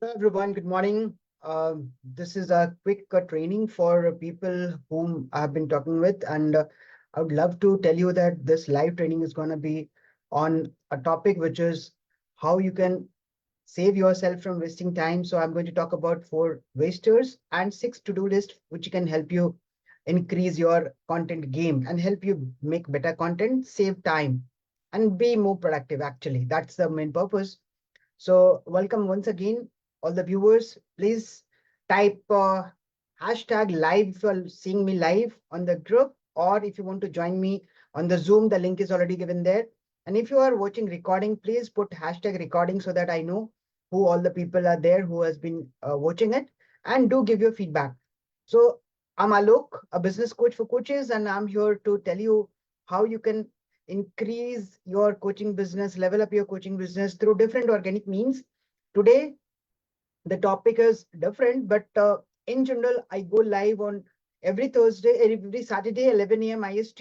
Hello everyone, good morning. This is a quick training for people whom I have been talking with, and I would love to tell you that this live training is going to be on a topic which is how you can save yourself from wasting time. So I'm going to talk about 4 wasters and 6 to-do list, which can help you increase your content game and help you make better content, save time, and be more productive. Actually, that's the main purpose. So welcome once again, all the viewers. Please type hashtag live if you're seeing me live on the group, or if you want to join me on the Zoom, the link is already given there. And if you are watching recording, please put hashtag recording so that I know who all the people are there who has been watching it, and do give your feedback. So I'm Alok, a business coach for coaches, and I'm here to tell you how you can increase your coaching business, level up your coaching business through different organic means. Today, the topic is different, but in general, I go live on every Thursday, every Saturday, 11 a.m. IST,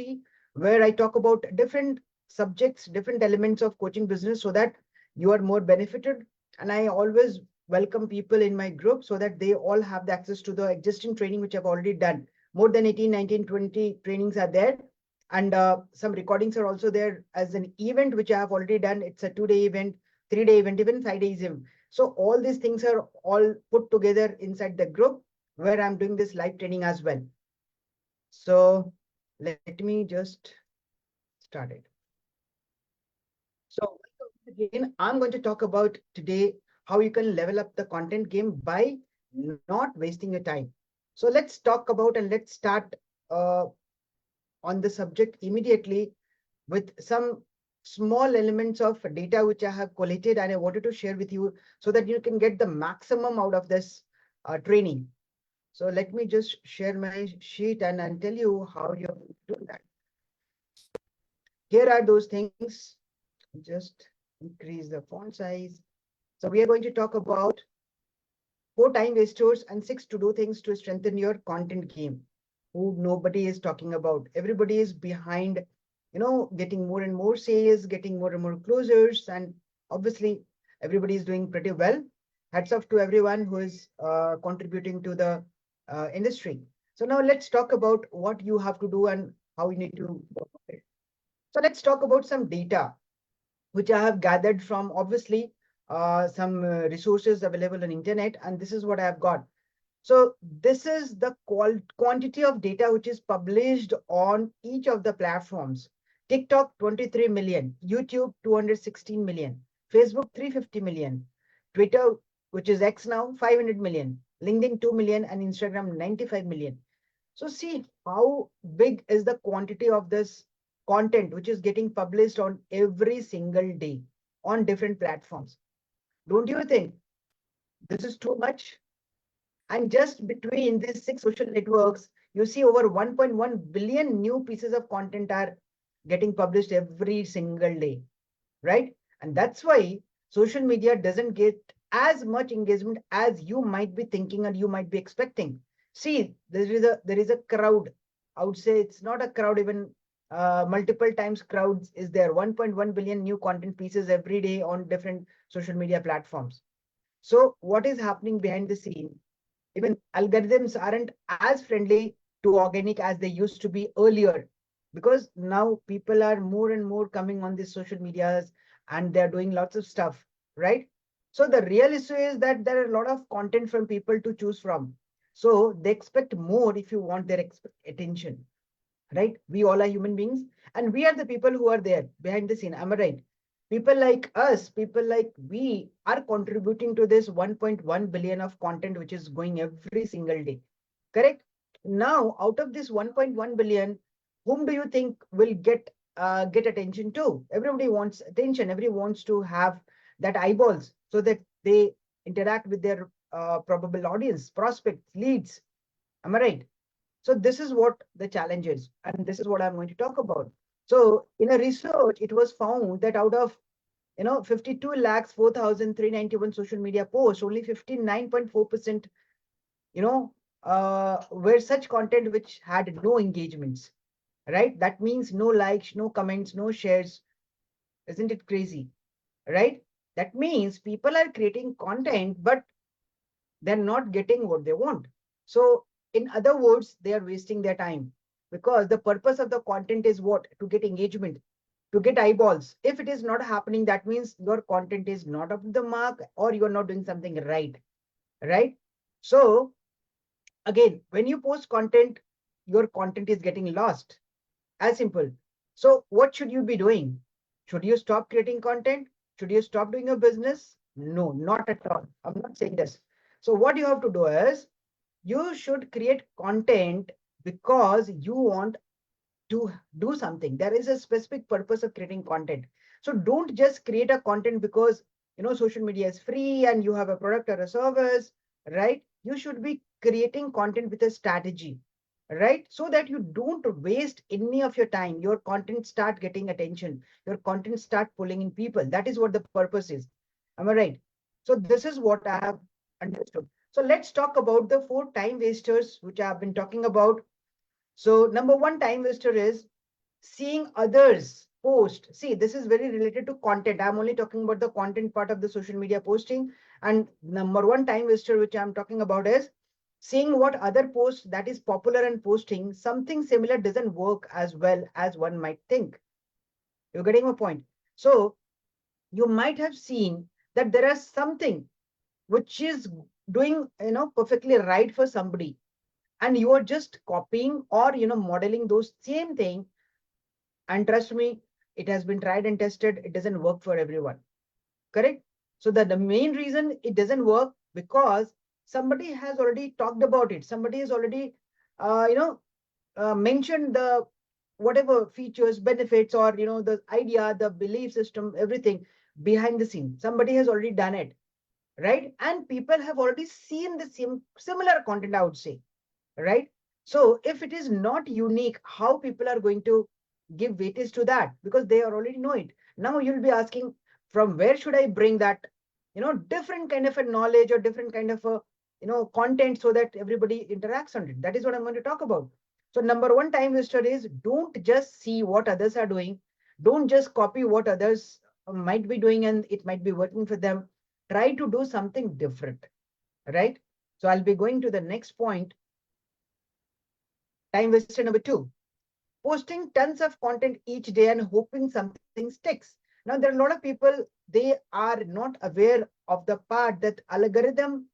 where I talk about different subjects, different elements of coaching business so that you are more benefited. And I always welcome people in my group so that they all have the access to the existing training, which I've already done. More than 18, 19, 20 trainings are there. And some recordings are also there as an event, which I have already done. It's a 2-day event, 3-day event, even 5 days event. So all these things are all put together inside the group where I'm doing this live training as well. So let me just start it. So again, I'm going to talk about today how you can level up the content game by not wasting your time. So let's talk about and let's start on the subject immediately with some small elements of data which I have collated and I wanted to share with you so that you can get the maximum out of this training. So let me just share my sheet and I'll tell you how you're doing that. Here are those things. Just increase the font size. So we are going to talk about 4 time wasters and 6 to-do things to strengthen your content game, who nobody is talking about. Everybody is behind, getting more and more sales, getting more and more closures, and obviously everybody is doing pretty well. Hats off to everyone who is contributing to the industry. So now let's talk about what you have to do and how you need to work on it. So let's talk about some data which I have gathered from obviously some resources available on internet, and this is what I have got. So this is the quantity of data which is published on each of the platforms. TikTok 23 million, YouTube 216 million, Facebook 350 million, Twitter, which is X now, 500 million, LinkedIn 2 million, and Instagram 95 million. So see how big is the quantity of this content which is getting published on every single day on different platforms. Don't you think this is too much? And just between these 6 social networks, you see over 1.1 billion new pieces of content are getting published every single day, right? And that's why social media doesn't get as much engagement as you might be thinking and you might be expecting. See, there is a crowd. I would say it's not a crowd, even multiple times crowds is there. 1.1 billion new content pieces every day on different social media platforms. So what is happening behind the scene? Even algorithms aren't as friendly to organic as they used to be earlier, because now people are more and more coming on these social medias and they're doing lots of stuff, right? So the real issue is that there are a lot of content from people to choose from. So they expect more if you want their attention, right? We all are human beings and we are the people who are there behind the scene. Am I right? People like us, people like we are contributing to this 1.1 billion of content which is going every single day. Correct? Now, out of this 1.1 billion, whom do you think will get attention to? Everybody wants attention. Everybody wants to have that eyeballs so that they interact with their probable audience, prospects, leads. Am I right? So this is what the challenge is, and this is what I'm going to talk about. So in a research, it was found that out of 52 lakhs 4,391 social media posts, only 59.4% were such content which had no engagements, right? That means no likes, no comments, no shares. Isn't it crazy, right? That means people are creating content, but they're not getting what they want. So in other words, they are wasting their time, because the purpose of the content is what? To get engagement, to get eyeballs. If it is not happening, that means your content is not up to the mark, or you're not doing something right. Right? So again, when you post content, your content is getting lost. As simple. So what should you be doing? Should you stop creating content? Should you stop doing a business? No, not at all. I'm not saying this. So what you have to do is, you should create content because you want to do something. There is a specific purpose of creating content. So don't just create a content because social media is free and you have a product or a service, right? You should be creating content with a strategy, right? So that you don't waste any of your time. Your content start getting attention. Your content start pulling in people. That is what the purpose is. Am I right? So this is what I have understood. So let's talk about the 4 time wasters, which I have been talking about. So number one time waster is seeing others post. See, this is very related to content. I'm only talking about the content part of the social media posting. And number one time waster, which I'm talking about, is seeing what other posts that is popular and posting something similar doesn't work as well as one might think. You're getting my point. So you might have seen that there is something which is doing, perfectly right for somebody, and you are just copying or modeling those same thing. And trust me, it has been tried and tested. It doesn't work for everyone. Correct? So the main reason it doesn't work, because somebody has already talked about it. Somebody has already, mentioned the whatever features, benefits, or the idea, the belief system, everything behind the scene. Somebody has already done it, right? And people have already seen the same similar content, I would say, right? So if it is not unique, how people are going to give weightage to that? Because they already know it. Now you'll be asking, from where should I bring that, different kind of a knowledge or different kind of a, content, so that everybody interacts on it? That is what I'm going to talk about. So number one time waster is, don't just see what others are doing. Don't just copy what others might be doing and it might be working for them. Try to do something different, right? So I'll be going to the next point. Time waster number two, posting tons of content each day and hoping something sticks. Now, there are a lot of people, they are not aware of the part that algorithm,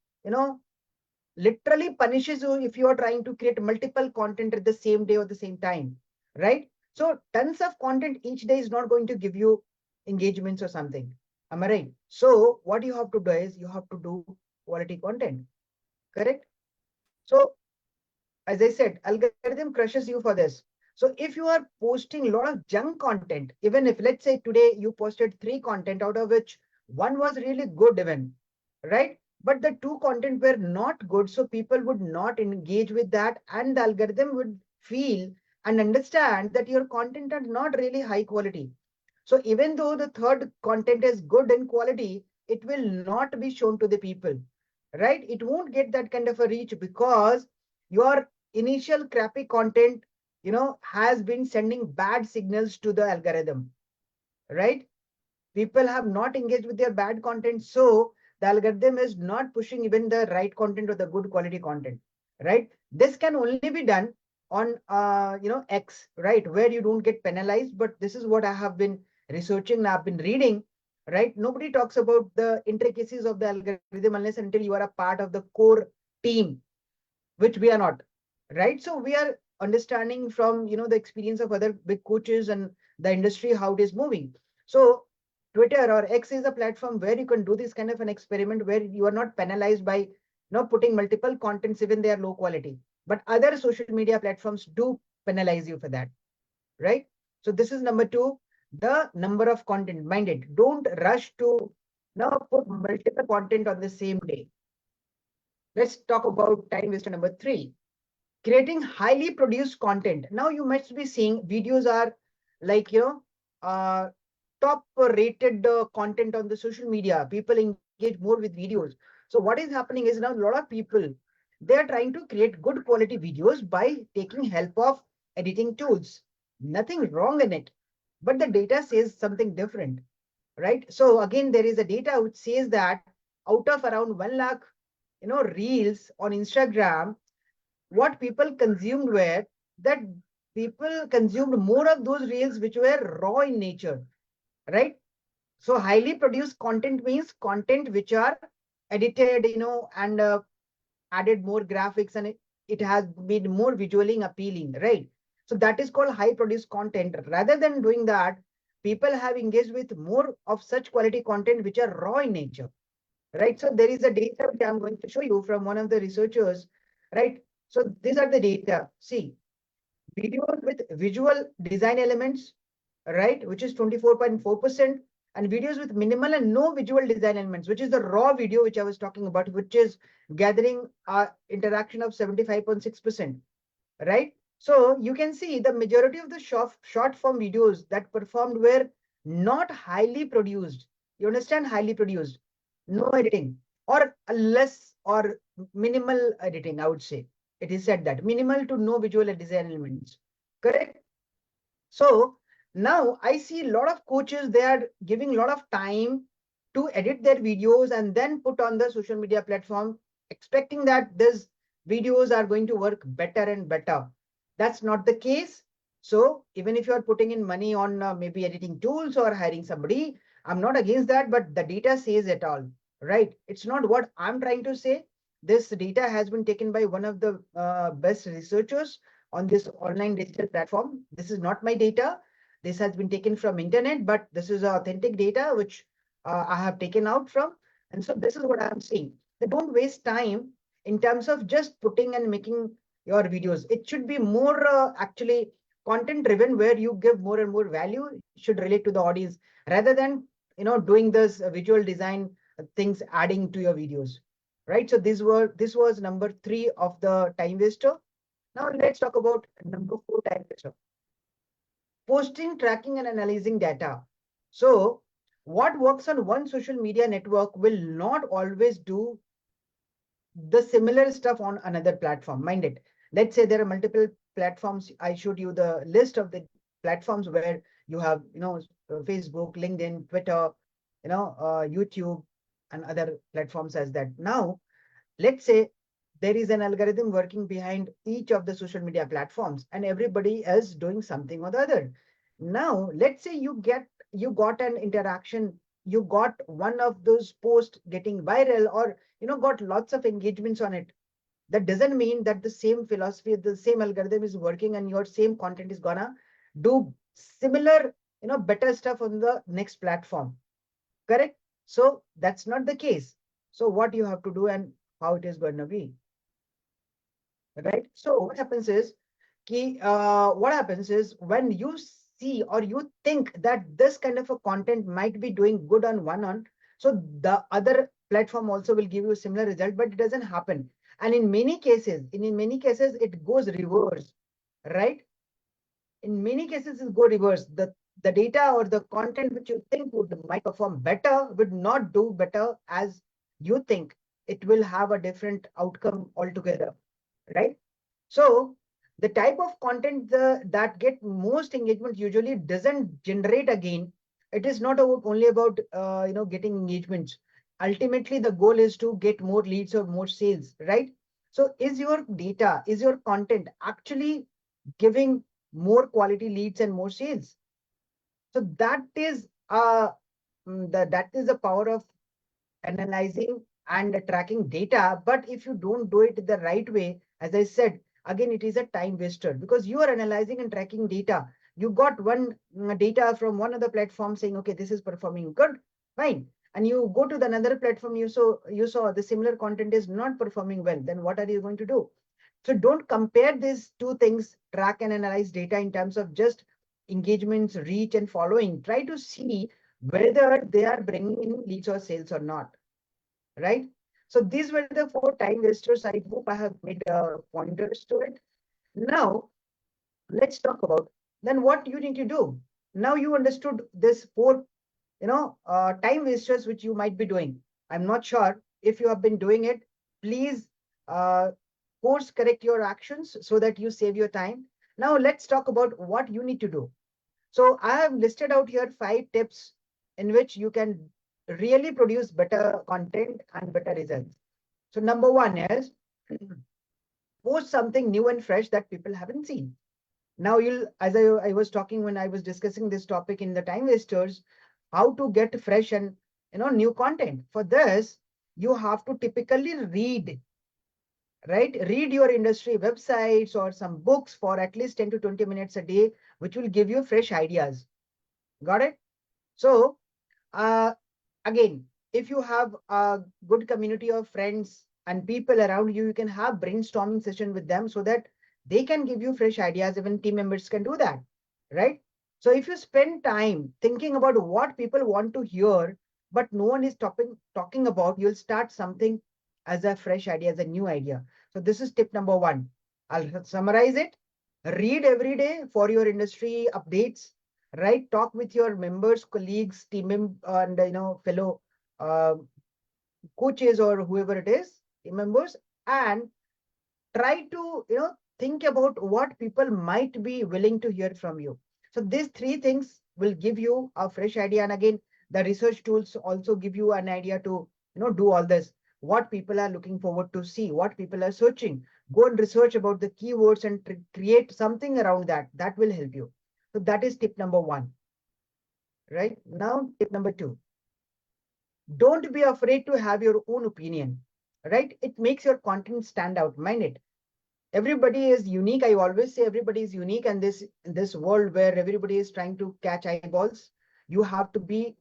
literally punishes you if you are trying to create multiple content at the same day or the same time, right? So tons of content each day is not going to give you engagements or something. Am I right? So what you have to do is, you have to do quality content, correct? So as I said, algorithm crushes you for this. So if you are posting a lot of junk content, even if let's say today you posted 3 content, out of which one was really good even, right? But the 2 content were not good. So people would not engage with that, and the algorithm would feel and understand that your content are not really high quality. So even though the third content is good in quality, it will not be shown to the people, right? It won't get that kind of a reach, because your initial crappy content, has been sending bad signals to the algorithm, right? People have not engaged with their bad content. So the algorithm is not pushing even the right content or the good quality content, right? This can only be done on, X, right? Where you don't get penalized. But this is what I have been researching, I've been reading, right? Nobody talks about the intricacies of the algorithm unless until you are a part of the core team, which we are not, right? So we are understanding from, the experience of other big coaches and the industry, how it is moving. So Twitter or X is a platform where you can do this kind of an experiment, where you are not penalized by putting multiple contents, even they are low quality. But other social media platforms do penalize you for that, right? So this is number two, the number of content minded. Don't rush to now put multiple content on the same day. Let's talk about time waster number three, creating highly produced content. Now you must be seeing videos are like, top rated content on the social media. People engage more with videos. So what is happening is, now a lot of people, they are trying to create good quality videos by taking help of editing tools. Nothing wrong in it, but the data says something different, right? So again, there is a data which says that out of around 1 lakh reels on Instagram, what people consumed were that people consumed more of those reels which were raw in nature, right? So highly produced content means content which are edited, and added more graphics, and it has been more visually appealing, right? So that is called high produced content. Rather than doing that, people have engaged with more of such quality content which are raw in nature, right? So there is a data which I'm going to show you from one of the researchers, right? So these are the data. See, videos with visual design elements, right, which is 24.4%, and videos with minimal and no visual design elements, which is the raw video which I was talking about, which is gathering interaction of 75.6%, right? So you can see the majority of the short form videos that performed were not highly produced. You understand? Highly produced, no editing, or less or minimal editing, I would say. It is said that minimal to no visual design elements. Correct? So now I see a lot of coaches, they are giving a lot of time to edit their videos and then put on the social media platform, expecting that these videos are going to work better and better. That's not the case. So even if you are putting in money on maybe editing tools or hiring somebody, I'm not against that, but the data says it all, right? It's not what I'm trying to say. This data has been taken by one of the best researchers on this online digital platform. This is not my data. This has been taken from internet, but this is authentic data which I have taken out from. And so this is what I'm saying. They don't waste time in terms of just putting and making your videos. It should be more actually content driven, where you give more and more value, should relate to the audience, rather than doing this visual design things adding to your videos, right? So this was number 3 of the time waster. Now let's talk about number 4 time waster. Posting, tracking, and analyzing data. So what works on one social media network will not always do the similar stuff on another platform. Mind it. Let's say there are multiple platforms. I showed you the list of the platforms where you have, Facebook, LinkedIn, Twitter, YouTube, and other platforms as that. Now, let's say there is an algorithm working behind each of the social media platforms and everybody else doing something or the other. Now let's say you got an interaction, you got one of those posts getting viral, or got lots of engagements on it. That doesn't mean that the same philosophy, the same algorithm is working and your same content is gonna do similar, better stuff on the next platform. Correct? So that's not the case. So what you have to do and how it is going to be, right? So what happens is when you see or you think that this kind of a content might be doing good on one on, so the other platform also will give you a similar result, but it doesn't happen. And in many cases it goes reverse, right? In many cases it go reverse. The data or the content which you think would might perform better would not do better as you think. It will have a different outcome altogether, right? So the type of content that get most engagement usually doesn't generate again. It is not only about getting engagements. Ultimately, the goal is to get more leads or more sales, right? So is your data, is your content actually giving more quality leads and more sales? So that is the power of analyzing and tracking data. But if you don't do it the right way, as I said, again, it is a time waster, because you are analyzing and tracking data. You got one data from one of the platforms saying, okay, this is performing good, fine. And you go to the another platform, you saw the similar content is not performing well. Then what are you going to do? So don't compare these two things, track and analyze data in terms of just engagements, reach, and following. Try to see whether they are bringing in leads or sales or not, right? So these were the 4 time wasters. I hope I have made pointers to it. Now, let's talk about then what you need to do. Now you understood this 4, time wasters which you might be doing. I'm not sure if you have been doing it. Please uh, course correct your actions so that you save your time. Now let's talk about what you need to do. So I have listed out here 5 tips in which you can really produce better content and better results. So number one is post something new and fresh that people haven't seen. Now as I was talking when I was discussing this topic in the time wasters, how to get fresh and new content. For this, you have to typically read, right? Read your industry websites or some books for at least 10 to 20 minutes a day, which will give you fresh ideas. Got it? So uh, again, if you have a good community of friends and people around you, you can have brainstorming session with them so that they can give you fresh ideas. Even team members can do that, right? So if you spend time thinking about what people want to hear, but no one is talking about, you'll start something as a fresh idea, as a new idea. So this is tip number one. I'll summarize it. Read every day for your industry updates, right? Talk with your members, colleagues, and fellow uh, coaches or whoever it is, team members, and try to think about what people might be willing to hear from you. So these three things will give you a fresh idea. And again, the research tools also give you an idea to do all this. What people are looking forward to see, what people are searching. Go and research about the keywords and create something around that. That will help you. So that is tip number one. Right now, tip number two. Don't be afraid to have your own opinion. Right? It makes your content stand out. Mind it. Everybody is unique. I always say everybody is unique, and this world where everybody is trying to catch eyeballs, you have to be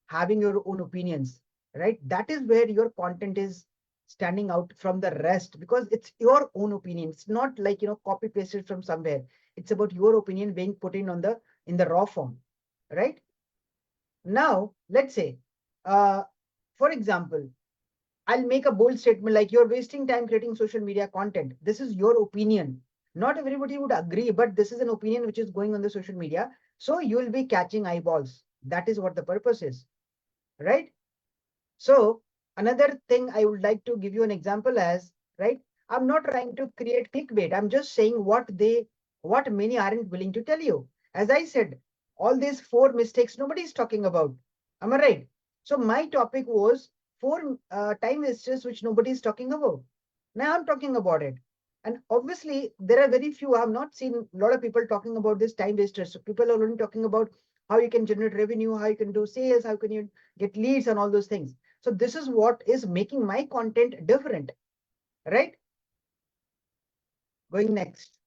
having your own opinions, right? That is where your content is standing out from the rest, because it's your own opinion. It's not like copy pasted from somewhere. It's about your opinion being put in the raw form, right? Now let's say, uh, for example, I'll make a bold statement like you're wasting time creating social media content. This is your opinion. Not everybody would agree, but this is an opinion which is going on the social media. So you will be catching eyeballs. That is what the purpose is, right? So another thing I would like to give you an example as, right? I'm not trying to create clickbait. I'm just saying what many aren't willing to tell you. As I said, all these four mistakes nobody's talking about. Am I right? So my topic was four time wasters which nobody's talking about. Now I'm talking about it. And obviously, there are very few. I have not seen a lot of people talking about this time wasters. So people are only talking about how you can generate revenue, how you can do sales, how can you get leads, and all those things. So this is what is making my content different, right? Going next.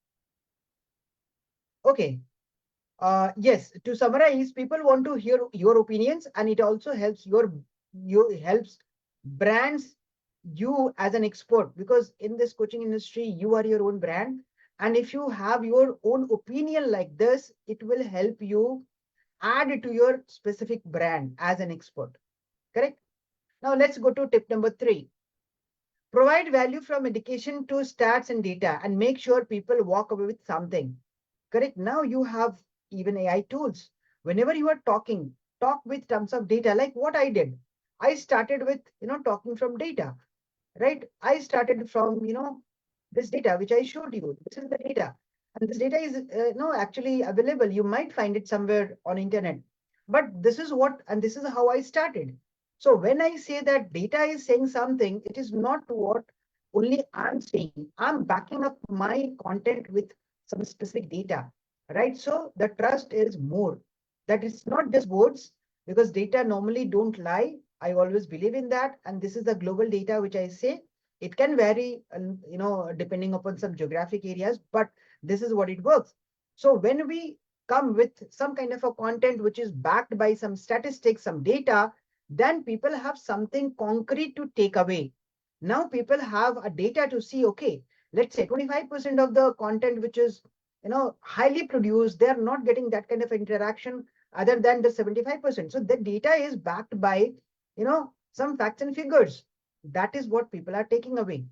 Okay. Yes, to summarize, people want to hear your opinions, and it also helps you helps brands you as an expert, because in this coaching industry, you are your own brand. And if you have your own opinion like this, it will help you add to your specific brand as an expert. Correct? Now let's go to tip number three. Provide value from education to stats and data, and make sure people walk away with something. Correct? Now you have even AI tools. Whenever you are talking, talk with terms of data, like what I did. I started with, talking from data, right? I started from, this data, which I showed you. This is the data. And this data is, no, actually available. You might find it somewhere on internet. But this is and this is how I started. So when I say that data is saying something, it is not what only I'm saying. I'm backing up my content with some specific data, right? So the trust is more. That it's not just words, because data normally don't lie. I always believe in that. And this is the global data, which I say it can vary, depending upon some geographic areas, but this is what it works. So when we come with some kind of a content which is backed by some statistics, some data, then people have something concrete to take away. Now people have a data to see, okay, let's say 25% of the content which is, highly produced, they're not getting that kind of interaction other than the 75%. So the data is backed by, some facts and figures. That is what people are taking away.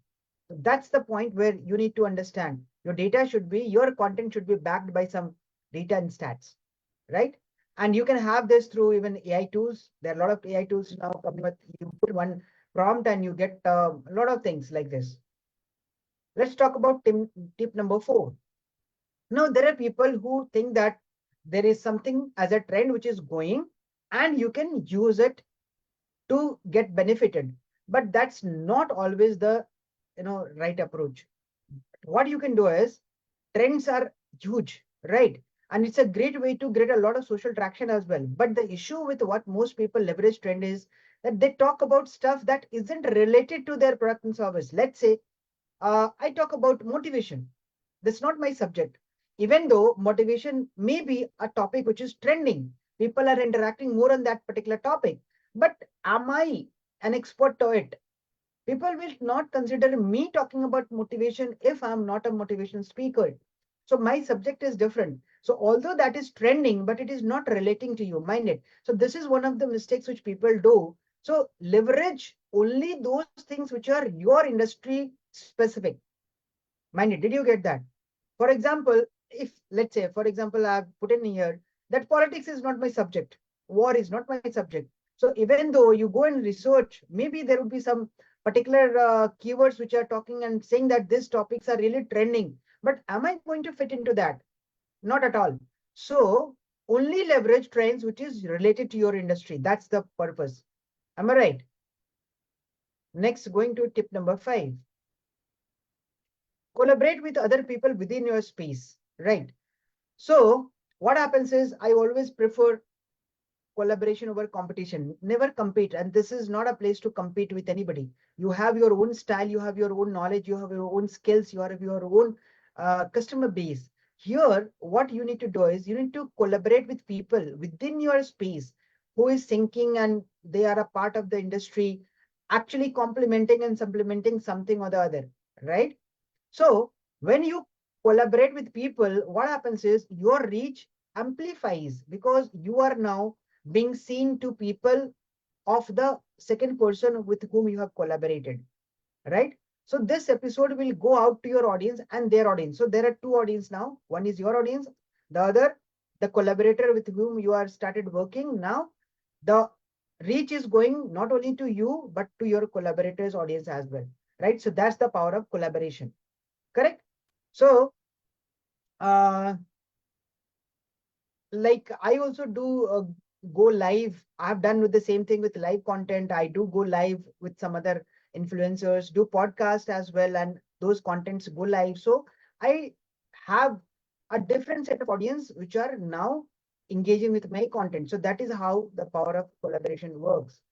So that's the point where you need to understand your content should be backed by some data and stats, right? And you can have this through even AI tools. There are a lot of AI tools now coming with, you put one prompt and you get a lot of things like this. Let's talk about tip number four. Now, there are people who think that there is something as a trend which is going and you can use it to get benefited. but that's not always the right approach. What you can do is, trends are huge, right? And it's a great way to get a lot of social traction as well. But the issue with what most people leverage trend is that they talk about stuff that isn't related to their product and service. Let's say I talk about motivation. That's not my subject. Even though motivation may be a topic which is trending, people are interacting more on that particular topic. But am I an expert to it? People will not consider me talking about motivation if I'm not a motivation speaker. So my subject is different. So although that is trending, but it is not relating to you, mind it. So this is one of the mistakes which people do. So leverage only those things which are your industry specific. Mind it. Did you get that? For example, if let's say, for example, I've put in here that politics is not my subject, war is not my subject. So even though you go and research, maybe there would be some particular keywords which are talking and saying that these topics are really trending. But am I going to fit into that? Not at all. So only leverage trends which is related to your industry. That's the purpose. Am I right? Next, going to tip number 5. Collaborate with other people within your space, right? So what happens is I always prefer collaboration over competition. Never compete. And this is not a place to compete with anybody. You have your own style, you have your own knowledge, you have your own skills, you have your own customer base. Here, what you need to do is you need to collaborate with people within your space who is thinking and they are a part of the industry, actually complementing and supplementing something or the other, right? So when you collaborate with people, what happens is your reach amplifies because you are now being seen to people of the second person with whom you have collaborated, right? So this episode will go out to your audience and their audience. So there are two audience now. One is your audience, the other, the collaborator with whom you are started working. Now the reach is going not only to you, but to your collaborators audience as well, right? So that's the power of collaboration. Correct? So, like I also do go live. I've done with the same thing with live content. I do go live with some other influencers, do podcast as well, and those contents go live. So I have a different set of audience which are now engaging with my content. So that is how the power of collaboration works,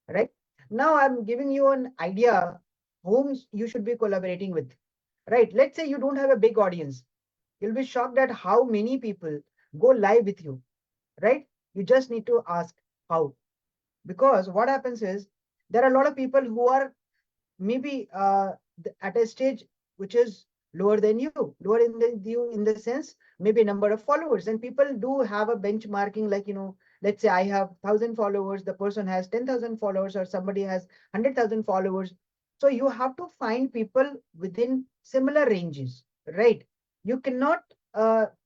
right? Now I'm giving you an idea whom you should be collaborating with, right? Let's say you don't have a big audience. You'll be shocked at how many people go live with you, right? You just need to ask how. Because what happens is there are a lot of people who are maybe at a stage which is lower than you, lower in the you in the sense maybe number of followers. And people do have a benchmarking, like, let's say I have 1,000 followers, the person has 10,000 followers, or somebody has 100,000 followers. So you have to find people within similar ranges, right? You cannot,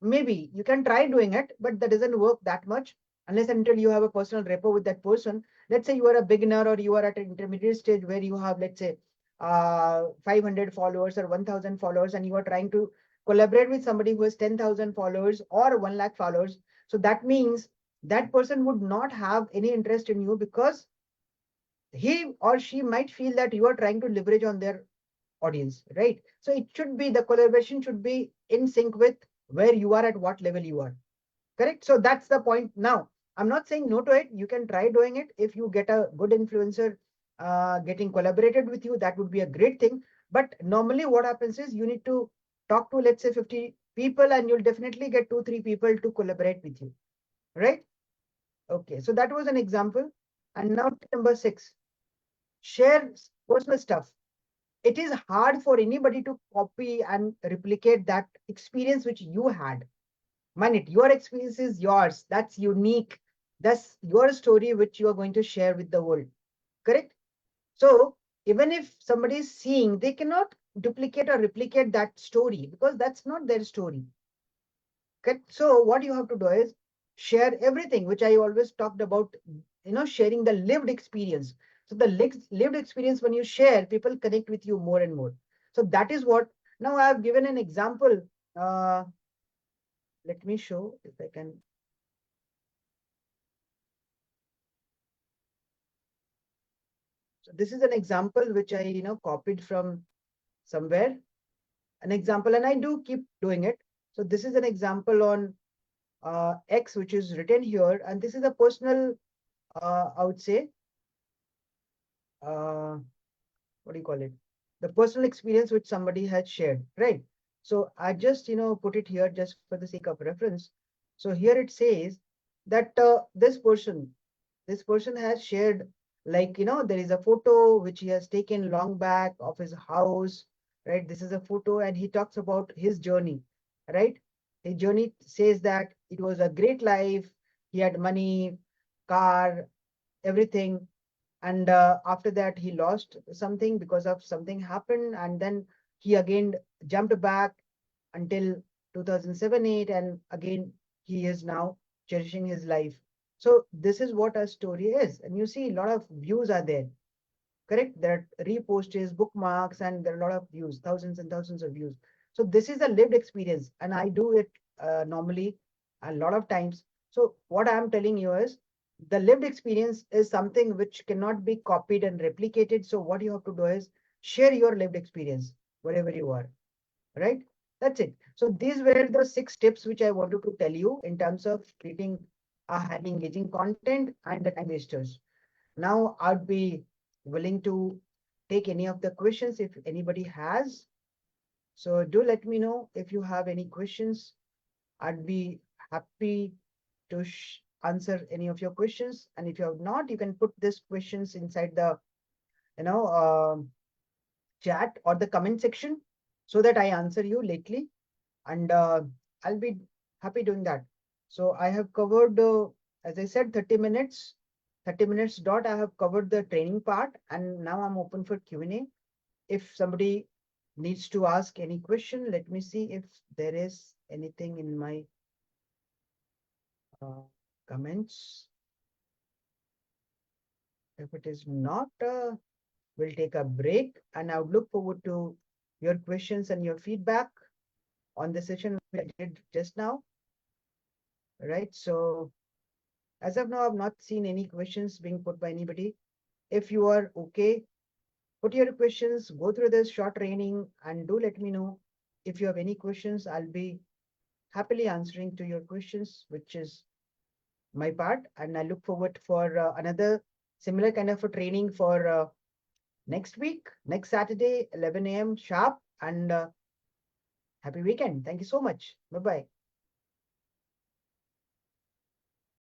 maybe you can try doing it, but that doesn't work that much unless until you have a personal rapport with that person. Let's say you are a beginner or you are at an intermediate stage where you have, let's say, 500 followers or 1,000 followers, and you are trying to collaborate with somebody who has 10,000 followers or 1 lakh followers. So that means that person would not have any interest in you because he or she might feel that you are trying to leverage on their audience, right? So it should be, the collaboration should be in sync with where you are, at what level you are. Correct? So that's the point. Now, I'm not saying no to it. You can try doing it. If you get a good influencer getting collaborated with you, that would be a great thing. But normally what happens is you need to talk to, let's say, 50 people, and you'll definitely get 2, 3 people to collaborate with you, right? Okay, so that was an example. And now number 6, share personal stuff. It is hard for anybody to copy and replicate that experience which you had. Manit, your experience is yours. That's unique. That's your story which you are going to share with the world. Correct? So even if somebody is seeing, they cannot duplicate or replicate that story because that's not their story. Correct? So what you have to do is share everything, which I always talked about, sharing the lived experience. So the lived experience, when you share, people connect with you more and more. So that is what, now I have given an example. Let me show if I can. So this is an example which I, copied from somewhere, an example, and I do keep doing it. So this is an example on X, which is written here, and this is a personal, I would say, uh, what do you call it? The personal experience which somebody has shared, right? So I just, put it here just for the sake of reference. So here it says that this person has shared, like, there is a photo which he has taken long back of his house, right? This is a photo, and he talks about his journey, right? His journey says that it was a great life. He had money, car, everything, and after that he lost something because of something happened, and then he again jumped back until 2007 8, and again he is now cherishing his life. So this is what a story is, and you see a lot of views are there, correct? There are reposts, bookmarks, and there are a lot of views, thousands and thousands of views. So this is a lived experience, and I do it normally a lot of times. So what I'm telling you is the lived experience is something which cannot be copied and replicated. So what you have to do is share your lived experience wherever you are, right? That's it. So these were the 6 tips which I wanted to tell you in terms of creating a highly engaging content and the time wasters. Now, I'd be willing to take any of the questions if anybody has. So do let me know if you have any questions. I'd be happy to answer any of your questions. And if you have not, you can put these questions inside the, you know, chat or the comment section so that I answer you lately. And I'll be happy doing that. So I have covered, as I said, 30 minutes. 30 minutes dot, I have covered the training part, and now I'm open for Q&A. If somebody needs to ask any question, let me see if there is anything in my comments. If it is not, we'll take a break, and I would look forward to your questions and your feedback on the session we did just now. Right. So as of now, I've not seen any questions being put by anybody. If you are okay, put your questions, go through this short training, and do let me know if you have any questions. I'll be happily answering to your questions, which is my part. And I look forward for another similar kind of a training for next week, next Saturday, 11 a.m. sharp. And happy weekend. Thank you so much. Bye-bye.